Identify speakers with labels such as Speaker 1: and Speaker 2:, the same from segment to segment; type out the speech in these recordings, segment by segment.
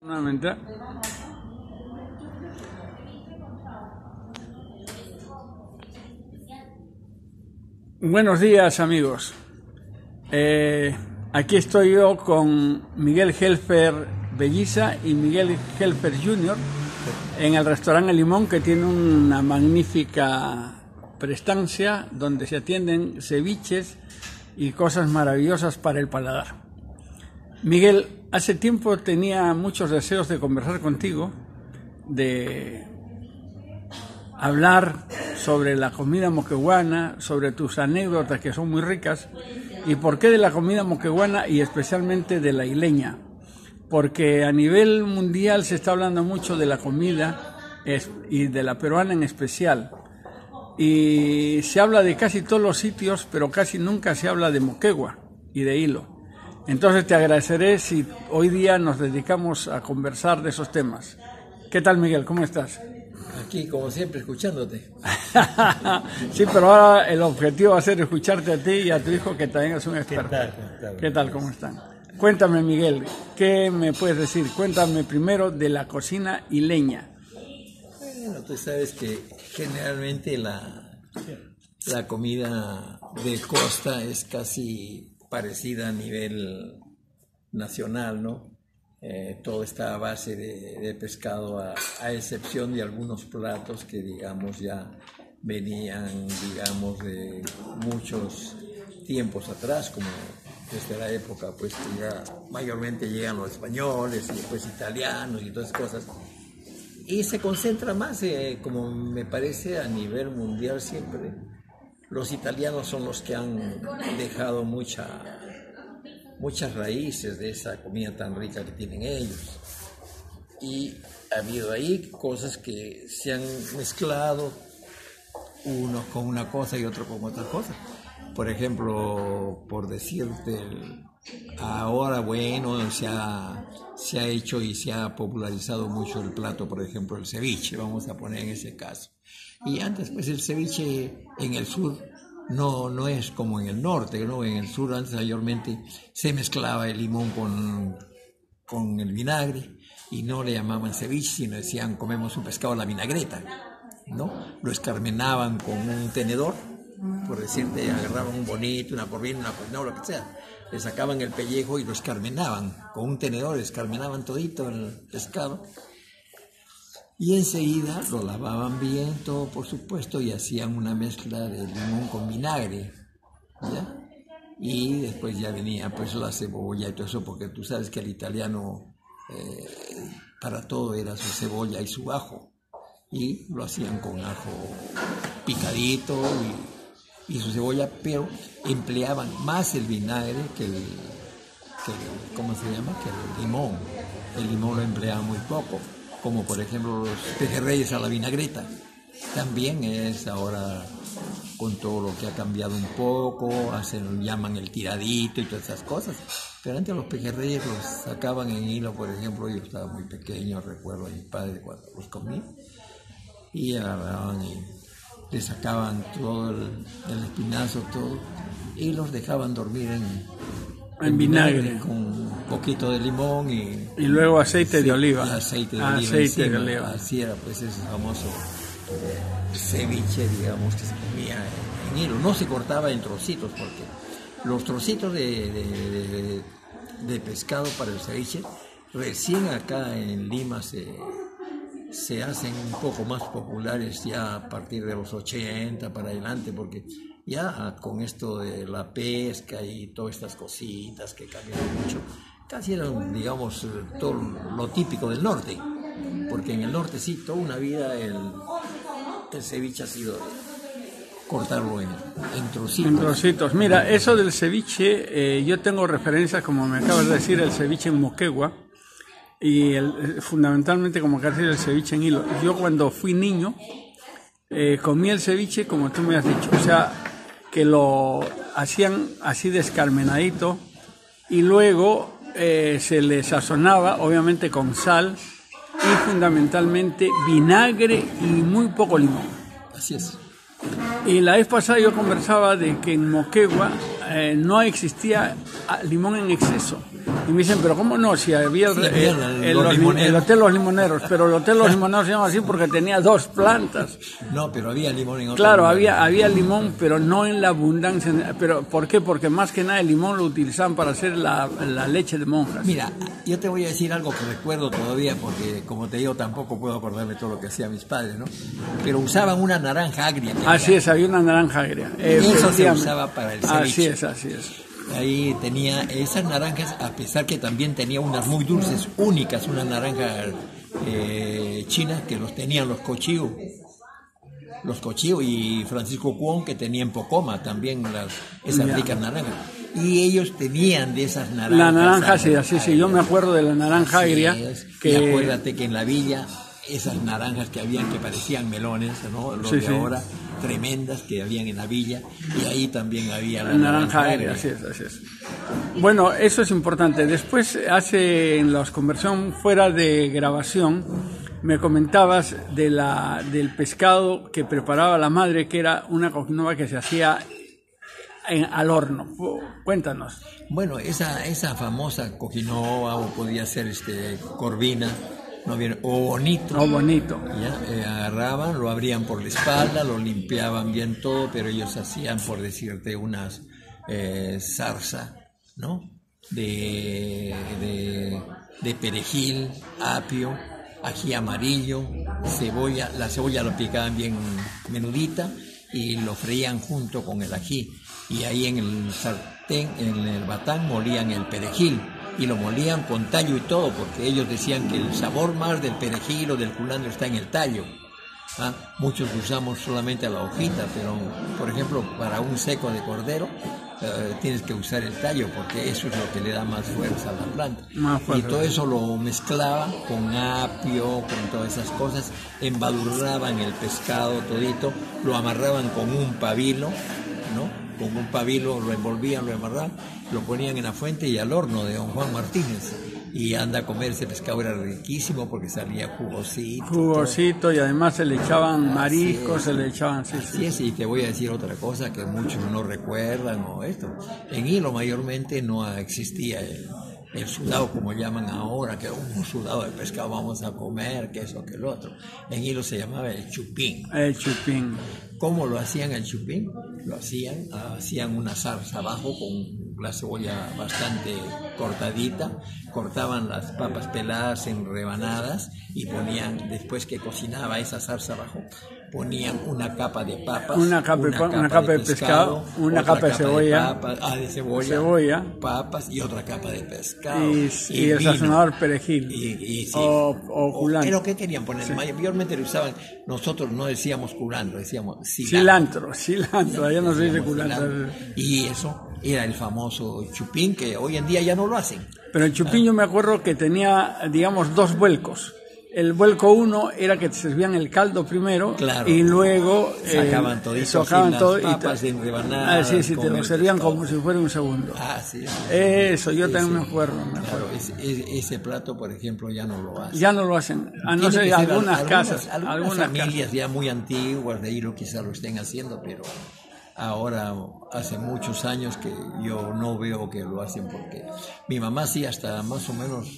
Speaker 1: Nuevamente. Buenos días, amigos. Aquí estoy yo con Miguel Helfer Belliza y Miguel Helfer Jr. en el restaurante El Limón, que tiene una magnífica prestancia donde se atienden ceviches y cosas maravillosas para el paladar. Miguel, hace tiempo tenía muchos deseos de conversar contigo, de hablar sobre la comida moqueguana, sobre tus anécdotas que son muy ricas, y por qué de la comida moqueguana y especialmente de la isleña, porque a nivel mundial se está hablando mucho de la comida y de la peruana en especial, y se habla de casi todos los sitios, pero casi nunca se habla de moquegua y de hilo. Entonces te agradeceré si hoy día nos dedicamos a conversar de esos temas. ¿Qué tal, Miguel? ¿Cómo estás?
Speaker 2: Aquí, como siempre, escuchándote.
Speaker 1: Sí, pero ahora el objetivo va a ser escucharte a ti y a tu hijo, que también es un experto. ¿Qué tal? ¿Cómo están? Cuéntame, Miguel, ¿qué me puedes decir? Cuéntame primero de la cocina isleña.
Speaker 2: Bueno, tú sabes que generalmente la comida de costa es casi parecida a nivel nacional, ¿no? Todo está a base de pescado, a excepción de algunos platos que, digamos, ya venían, digamos, de muchos tiempos atrás, como desde la época, pues, que ya mayormente llegan los españoles y después italianos y todas esas cosas. Y se concentra más, como me parece, a nivel mundial siempre. Los italianos son los que han dejado muchas raíces de esa comida tan rica que tienen ellos. Y ha habido ahí cosas que se han mezclado, uno con una cosa y otro con otra cosa. Por ejemplo, por decirte, ahora, bueno, se ha hecho y se ha popularizado mucho el plato, por ejemplo, el ceviche, vamos a poner en ese caso. Y antes, pues, el ceviche en el sur no es como en el norte, ¿no? En el sur antes mayormente se mezclaba el limón con el vinagre y no le llamaban ceviche, sino decían comemos un pescado a la vinagreta, ¿no? Lo escarmenaban con un tenedor, por decirte, agarraban un bonito, una corvina, una corvina, lo que sea, le sacaban el pellejo y lo escarmenaban con un tenedor, escarmenaban todito el pescado. Y enseguida lo lavaban bien todo, por supuesto, y hacían una mezcla de limón con vinagre, ¿ya? Y después ya venía pues la cebolla y todo eso, porque tú sabes que el italiano para todo era su cebolla y su ajo, y lo hacían con ajo picadito y su cebolla, pero empleaban más el vinagre que el ¿cómo se llama? Que el limón. El limón lo empleaban muy poco, como por ejemplo los pejerreyes a la vinagreta. También es ahora, con todo lo que ha cambiado un poco, llaman el tiradito y todas esas cosas. Pero antes los pejerreyes los sacaban en hilo, por ejemplo, yo estaba muy pequeño, recuerdo a mi padre cuando los comía, y agarraban y le sacaban todo el espinazo, todo, y los dejaban dormir en vinagre con un poquito de limón y luego aceite de oliva. Aceite de oliva. Así era pues ese famoso ceviche, digamos, que se comía en hilo. No se cortaba en trocitos, porque los trocitos de pescado para el ceviche recién acá en Lima se hacen un poco más populares ya a partir de los 80 para adelante, porque ya con esto de la pesca y todas estas cositas que cambiaron mucho, casi eran, digamos, todo lo típico del norte, porque en el norte sí, toda una vida el ceviche ha sido cortarlo en trocitos. En
Speaker 1: trocitos. Mira, eso del ceviche, yo tengo referencias, como me acabas de decir, el ceviche en moquegua, y fundamentalmente, como que el ceviche en hilo. Yo cuando fui niño comí el ceviche como tú me has dicho, o sea, que lo hacían así descarmenadito y luego se le sazonaba, obviamente, con sal y fundamentalmente vinagre y muy poco limón.
Speaker 2: Así es.
Speaker 1: Y la vez pasada yo conversaba de que en Moquegua no existía limón en exceso. Y me dicen, pero ¿cómo no? Si había
Speaker 2: Sí, había
Speaker 1: el Hotel Los Limoneros, pero el Hotel Los Limoneros se llama así porque tenía 2 plantas.
Speaker 2: No, pero había limón en otro
Speaker 1: Claro,
Speaker 2: lugar.
Speaker 1: había limón, pero no en la abundancia. Pero ¿por qué? Porque más que nada el limón lo utilizaban para hacer la leche de monjas.
Speaker 2: Mira, yo te voy a decir algo que recuerdo todavía, porque como te digo, tampoco puedo acordarme todo lo que hacían mis padres, ¿no? Pero usaban una naranja agria.
Speaker 1: Así es, había una naranja agria.
Speaker 2: Eso se usaba para el ceviche.
Speaker 1: Así es.
Speaker 2: Ahí tenía esas naranjas, a pesar que también tenía unas muy dulces, únicas, unas naranjas chinas que los tenían los Cochío y Francisco Cuón, que tenían Pocoma también esas ricas naranjas. Y ellos tenían de esas naranjas.
Speaker 1: La naranja, sí, yo me acuerdo de la naranja agria.
Speaker 2: Y acuérdate que en la villa, esas naranjas que habían que parecían melones, ¿no? Los de ahora, tremendas que habían en la villa, y ahí también había la naranja agria.
Speaker 1: Así es. Bueno, eso es importante. Después, en la conversión fuera de grabación, me comentabas del pescado que preparaba la madre, que era una coquinoa que se hacía al horno. Cuéntanos.
Speaker 2: Bueno, esa famosa coquinoa, o podía ser corvina, ¿no? Bien, o bonito. Ya, agarraban, lo abrían por la espalda, lo limpiaban bien todo, pero ellos hacían, por decirte, unas zarza, ¿no? De perejil, apio, ají amarillo, cebolla. La cebolla lo picaban bien menudita y lo freían junto con el ají. Y ahí en el sartén, en el batán, molían el perejil. Y lo molían con tallo y todo, porque ellos decían que el sabor más del perejil o del culantro está en el tallo. Muchos usamos solamente la hojita, pero por ejemplo para un seco de cordero tienes que usar el tallo, porque eso es lo que le da más fuerza a la planta. Y todo eso lo mezclaban con apio, con todas esas cosas, embadurraban el pescado todito, lo amarraban con un pabilo, ¿no? Con un pabilo lo envolvían, lo amarraban, lo ponían en la fuente y al horno de don Juan Martínez. Y anda a comer ese pescado, era riquísimo porque salía jugosito.
Speaker 1: Y además se le echaban mariscos, se le echaban...
Speaker 2: Así es, y te voy a decir otra cosa que muchos no recuerdan, o esto. En Hilo mayormente no existía el sudado, como llaman ahora, que un sudado de pescado vamos a comer, que eso, que lo otro. En Hilo se llamaba el chupín.
Speaker 1: El chupín.
Speaker 2: ¿Cómo lo hacían el chupín? Lo hacían una salsa abajo con la cebolla bastante cortadita, cortaban las papas peladas en rebanadas y ponían, después que cocinaba esa salsa abajo, ponían una capa de papas,
Speaker 1: una capa de pescado, una capa de cebolla,
Speaker 2: de cebolla, papas y otra capa de pescado.
Speaker 1: Y el sazonador perejil. O culantro.
Speaker 2: Pero ¿qué querían poner? Mayormente lo usaban, nosotros no decíamos culantro, decíamos
Speaker 1: cilantro, allá no se dice culantro.
Speaker 2: Y eso era el famoso chupín, que hoy en día ya no lo hacen.
Speaker 1: Pero el chupín yo me acuerdo que tenía, digamos, 2 vuelcos. El vuelco 1 era que te servían el caldo primero, claro, y luego
Speaker 2: sacaban todo, las papas en rebanadas.
Speaker 1: Sí, te lo servían como si fuera un segundo.
Speaker 2: Sí.
Speaker 1: Eso, yo también me acuerdo.
Speaker 2: Claro, ese plato, por ejemplo, ya no lo hacen.
Speaker 1: Ya no lo hacen, a no ser algunas casas.
Speaker 2: Algunas familias ya muy antiguas de Hilo quizás lo estén haciendo, pero ahora hace muchos años que yo no veo que lo hacen, porque mi mamá sí, hasta más o menos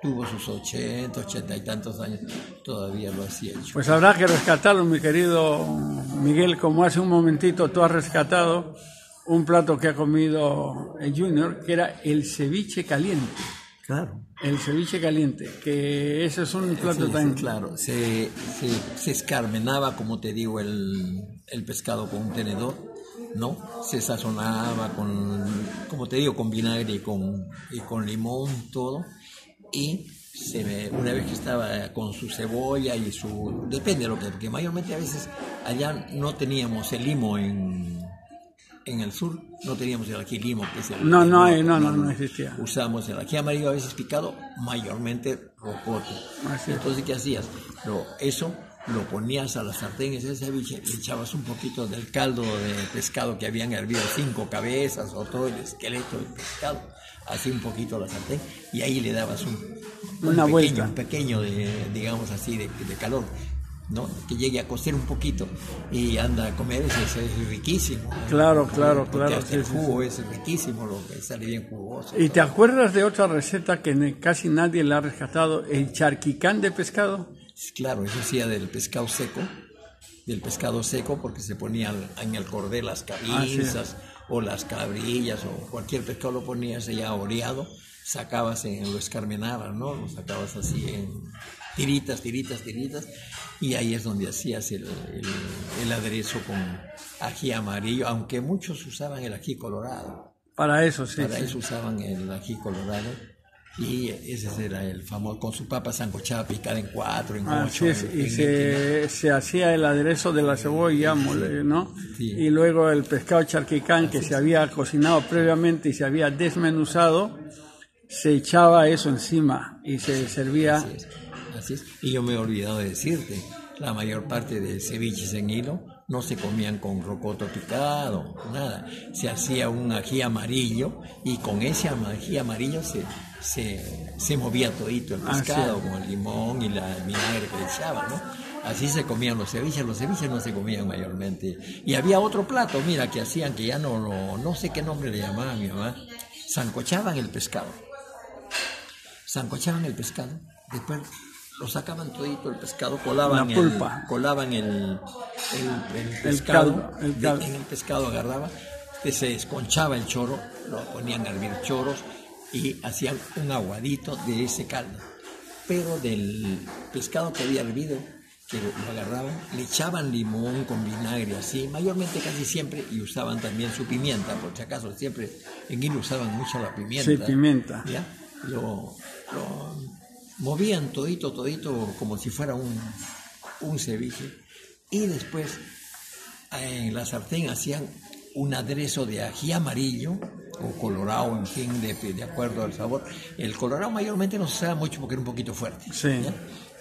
Speaker 2: tuvo sus 80 y tantos años, todavía lo hacía.
Speaker 1: Pues habrá que rescatarlo, mi querido Miguel, como hace un momentito tú has rescatado un plato que ha comido el Junior, que era el ceviche caliente.
Speaker 2: Claro.
Speaker 1: El ceviche caliente, que ese es un plato tan...
Speaker 2: Claro, se escarmenaba, como te digo, el pescado con un tenedor, ¿no? Se sazonaba como te digo, con vinagre y con limón, todo. Y una vez que estaba con su cebolla y depende de lo que, porque mayormente a veces allá no teníamos el limo en el sur, no teníamos el ají limo, que es
Speaker 1: no existía.
Speaker 2: Usamos el ají amarillo a veces picado, mayormente rocoto. Entonces, ¿qué hacías? Eso lo ponías a la sartén, ese ceviche, le echabas un poquito del caldo de pescado que habían hervido 5 cabezas o todo el esqueleto del pescado, así un poquito a la sartén, y ahí le dabas
Speaker 1: una vuelta,
Speaker 2: un pequeño digamos así, de calor. ¿no? Que llegue a cocer un poquito y anda a comer, eso es riquísimo.
Speaker 1: Claro, claro,
Speaker 2: Porque
Speaker 1: claro.
Speaker 2: hasta el jugo es riquísimo, lo que sale bien jugoso.
Speaker 1: ¿Y te acuerdas de otra receta que casi nadie la ha rescatado? El charquicán de pescado.
Speaker 2: Claro, eso hacía del pescado seco, porque se ponían en el cordel las cabezas o las cabrillas o cualquier pescado lo ponías ya oreado, sacabas, lo escarmenabas, ¿no? Lo sacabas así en tiritas, y ahí es donde hacías el aderezo con ají amarillo, aunque muchos usaban el ají colorado.
Speaker 1: Para eso, sí.
Speaker 2: Para eso usaban el ají colorado. Y ese era el famoso, con su papa sancochada picada en 4, en 8.
Speaker 1: Y se hacía el aderezo de la cebolla, ¿no?
Speaker 2: Sí.
Speaker 1: Y luego el pescado charquicán que se había cocinado previamente y se había desmenuzado, se echaba eso encima y se servía.
Speaker 2: Así es. Y yo me he olvidado de decirte, la mayor parte de ceviches en hilo no se comían con rocoto picado, nada. Se hacía un ají amarillo y con ese ají amarillo se movía todito el pescado con el limón y la vinagre que le echaban, ¿no? Así se comían los ceviches no se comían mayormente. Y había otro plato, mira, que hacían, que ya no sé qué nombre le llamaba mi mamá, sancochaban el pescado, después lo sacaban todito el pescado, colaban el pescado, en el pescado agarraba, se desconchaba el choro, lo ponían a hervir choros y hacían un aguadito de ese caldo, pero del pescado que había hervido, que lo agarraban, le echaban limón con vinagre así, mayormente casi siempre, y usaban también su pimienta, por si acaso siempre en Hilo usaban mucho la pimienta.
Speaker 1: Sí, pimienta.
Speaker 2: ¿Ya? Lo movían todito como si fuera un ceviche, y después en la sartén hacían un aderezo de ají amarillo o colorado, en fin, de acuerdo al sabor. El colorado mayormente no se usaba mucho porque era un poquito fuerte.
Speaker 1: Sí.
Speaker 2: ¿Ya?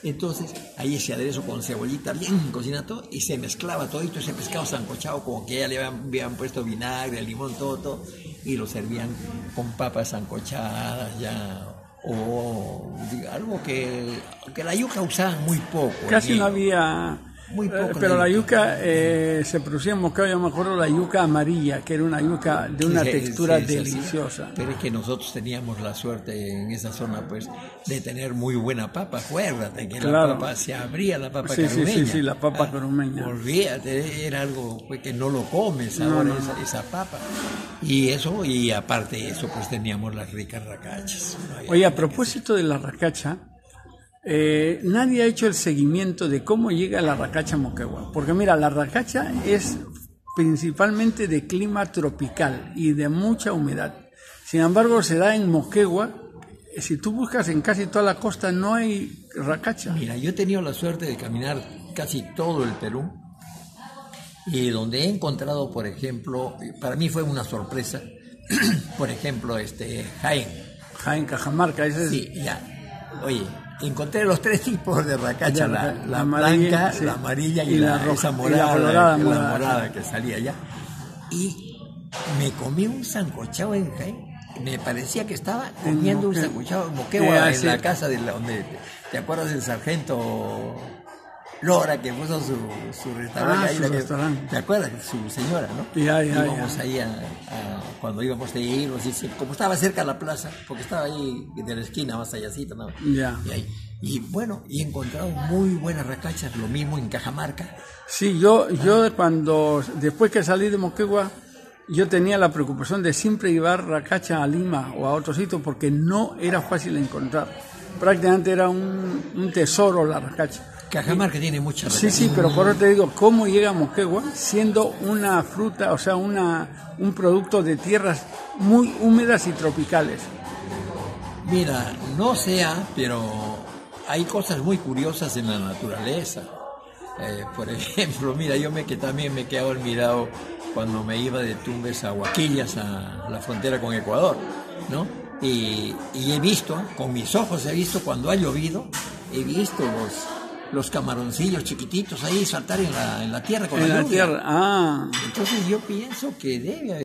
Speaker 2: Entonces ahí ese aderezo con cebollita bien cocinado y se mezclaba todito ese pescado sancochado, como que ya le habían puesto vinagre, limón, todo, y lo servían con papas sancochadas ya. O algo que la yuca usaban muy poco.
Speaker 1: Casi no había.
Speaker 2: Muy poco.
Speaker 1: Pero la yuca se producía en Moquegua, yo me acuerdo la yuca amarilla, que era una yuca de una textura deliciosa.
Speaker 2: Pero es que nosotros teníamos la suerte en esa zona, pues, de tener muy buena papa. Acuérdate que la papa se abría, la papa carumeña.
Speaker 1: Sí, la papa carumeña.
Speaker 2: Olvídate, era algo pues, que no lo comes ahora, esa papa. Y eso, y aparte de eso, pues teníamos las ricas racachas.
Speaker 1: Oye, a propósito de la racacha, nadie ha hecho el seguimiento de cómo llega la racacha a Moquegua, porque mira, la racacha es principalmente de clima tropical y de mucha humedad. Sin embargo, se da en Moquegua. Si tú buscas en casi toda la costa no hay racacha.
Speaker 2: Mira, yo he tenido la suerte de caminar casi todo el Perú, y donde he encontrado, por ejemplo, para mí fue una sorpresa, por ejemplo,
Speaker 1: Jaén, Cajamarca, ese es.
Speaker 2: Sí, ya. Oye, encontré los 3 tipos de racacha, la blanca, sí, la amarilla y la roja, esa morada, la morada que salía allá. Y me comí un sancochado en Jaén. Me parecía que estaba comiendo un sancochado en Moquegua, en la casa de donde, ¿te acuerdas del sargento Lora que puso su restaurante ahí?
Speaker 1: Restaurante.
Speaker 2: ¿Te acuerdas? Su señora, ¿no? Íbamos ahí cuando íbamos a ir, como estaba cerca de la plaza, porque estaba ahí de la esquina, más allácito, ¿no? Y bueno, he encontrado muy buenas racachas, lo mismo en Cajamarca.
Speaker 1: Sí, yo después que salí de Moquegua, yo tenía la preocupación de siempre llevar racacha a Lima o a otro sitio porque no era fácil encontrar. Prácticamente era un tesoro la racacha.
Speaker 2: Cajamarca tiene mucha racacha.
Speaker 1: Sí, pero por eso te digo, ¿cómo llega a Moquegua siendo una fruta, o sea, un producto de tierras muy húmedas y tropicales?
Speaker 2: Mira, no sea, pero hay cosas muy curiosas en la naturaleza. Por ejemplo, mira, que también me he quedado admirado cuando me iba de Tumbes a Huaquillas, a la frontera con Ecuador, ¿no? Y he visto, con mis ojos he visto cuando ha llovido, he visto los camaroncillos chiquititos ahí saltar en la tierra con la lluvia.
Speaker 1: Entonces
Speaker 2: yo pienso que debe haber